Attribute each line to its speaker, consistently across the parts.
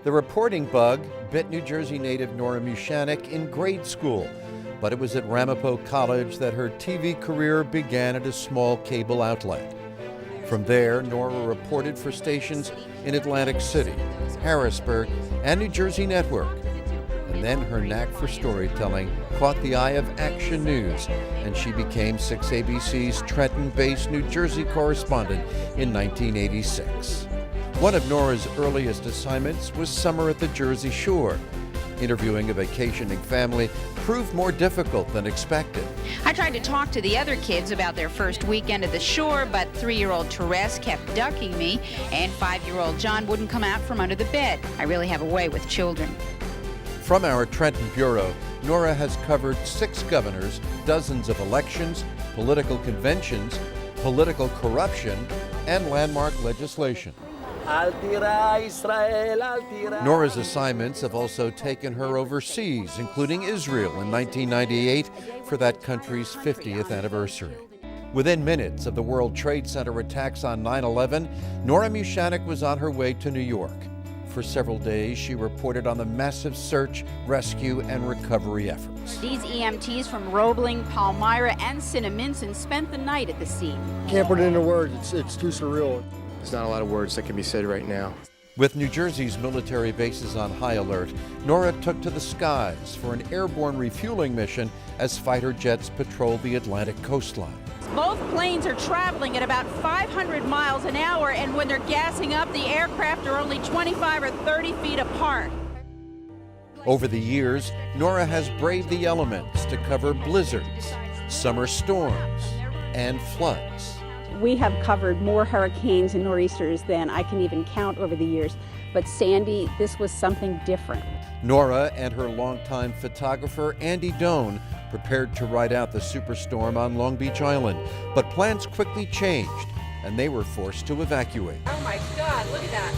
Speaker 1: The reporting bug bit New Jersey native Nora Muchanic in grade school, but it was at Ramapo College that her TV career began at a small cable outlet. From there, Nora reported for stations in Atlantic City, Harrisburg, and New Jersey Network. And then her knack for storytelling caught the eye of Action News, and she became 6ABC's Trenton-based New Jersey correspondent in 1986. One of Nora's earliest assignments was summer at the Jersey Shore. Interviewing a vacationing family proved more difficult than expected.
Speaker 2: I tried to talk to the other kids about their first weekend at the shore, but 3-year-old Therese kept ducking me, and 5-year-old John wouldn't come out from under the bed. I really have a way with children.
Speaker 1: From our Trenton Bureau, Nora has covered 6 governors, dozens of elections, political conventions, political corruption, and landmark legislation. Nora's assignments have also taken her overseas, including Israel in 1998 for that country's 50th anniversary. Within minutes of the World Trade Center attacks on 9/11, Nora Muchanic was on her way to New York. For several days, she reported on the massive search, rescue, and recovery efforts.
Speaker 2: These EMTs from Roebling, Palmyra, and Cinnaminson spent the night at the scene.
Speaker 3: Can't put it into words. It's too surreal.
Speaker 4: There's not a lot of words that can be said right now.
Speaker 1: With New Jersey's military bases on high alert, Nora took to the skies for an airborne refueling mission as fighter jets patrolled the Atlantic coastline.
Speaker 2: Both planes are traveling at about 500 miles an hour, and when they're gassing up, the aircraft are only 25 or 30 feet apart.
Speaker 1: Over the years, Nora has braved the elements to cover blizzards, summer storms, and floods.
Speaker 5: We have covered more hurricanes and nor'easters than I can even count over the years. But Sandy, this was something different.
Speaker 1: Nora and her longtime photographer, Andy Doan, prepared to ride out the superstorm on Long Beach Island. But plans quickly changed, and they were forced to evacuate.
Speaker 6: Oh my God, look at that.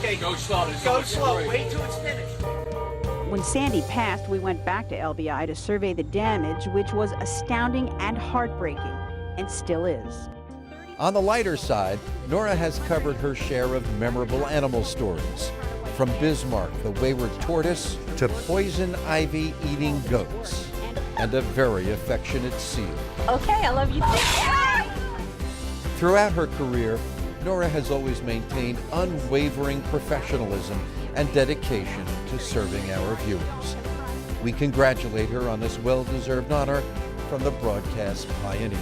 Speaker 7: Okay, go slow.
Speaker 6: Go slow, wait till it's finished.
Speaker 5: When Sandy passed, we went back to LBI to survey the damage, which was astounding and heartbreaking, and still is.
Speaker 1: On the lighter side, Nora has covered her share of memorable animal stories, from Bismarck, the wayward tortoise, to poison ivy-eating goats, and a very affectionate seal.
Speaker 5: Okay, I love you too.
Speaker 1: Throughout her career, Nora has always maintained unwavering professionalism and dedication to serving our viewers. We congratulate her on this well-deserved honor from the broadcast pioneers.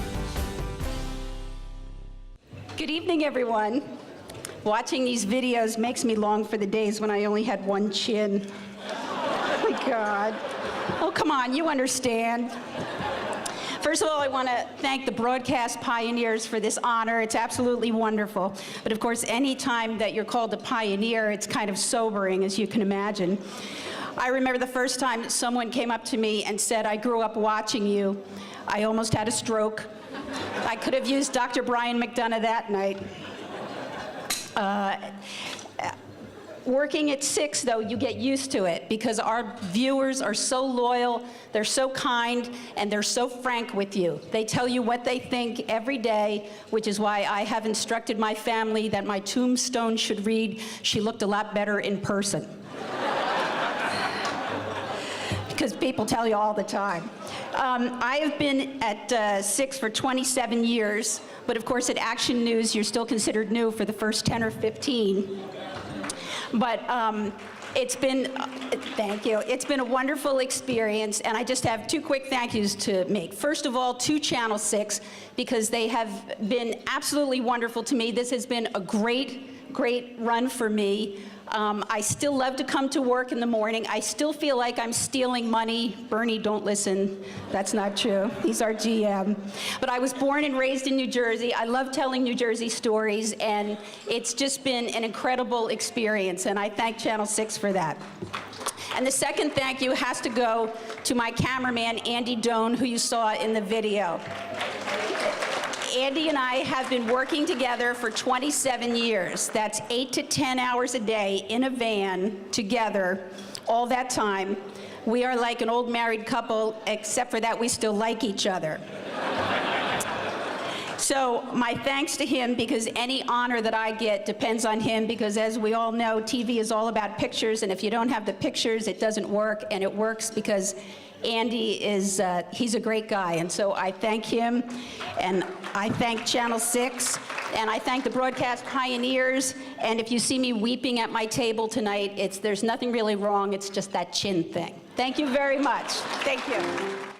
Speaker 5: Good evening, everyone. Watching these videos makes me long for the days when I only had one chin. Oh my God. Oh, come on, you understand. First of all, I want to thank the broadcast pioneers for this honor. It's absolutely wonderful. But of course, any time that you're called a pioneer, it's kind of sobering, as you can imagine. I remember the first time someone came up to me and said, "I grew up watching you." I almost had a stroke. I could have used Dr. Brian McDonough that night. Working at 6, though, you get used to it because our viewers are so loyal, they're so kind, and they're so frank with you. They tell you what they think every day, which is why I have instructed my family that my tombstone should read, "She looked a lot better in person." Because people tell you all the time. I have been at 6 for 27 years, but of course at Action News, you're still considered new for the first 10 or 15. But it's been, thank you, it's been a wonderful experience, and I just have 2 quick thank yous to make. First of all, to Channel 6, because they have been absolutely wonderful to me. This has been a great run for me. I still love to come to work in the morning. I still feel like I'm stealing money. Bernie, don't listen. That's not true. He's our GM. But I was born and raised in New Jersey. I love telling New Jersey stories, and it's just been an incredible experience, and I thank Channel 6 for that. And the second thank you has to go to my cameraman, Andy Doan, who you saw in the video. Andy and I have been working together for 27 years. That's 8 to 10 hours a day in a van together all that time. We are like an old married couple, except for that we still like each other. So my thanks to him, because any honor that I get depends on him, because as we all know, TV is all about pictures, and if you don't have the pictures, it doesn't work, and it works because Andy is, he's a great guy, and so I thank him, and I thank Channel 6, and I thank the broadcast pioneers, and if you see me weeping at my table tonight, there's nothing really wrong, it's just that chin thing. Thank you very much. Thank you.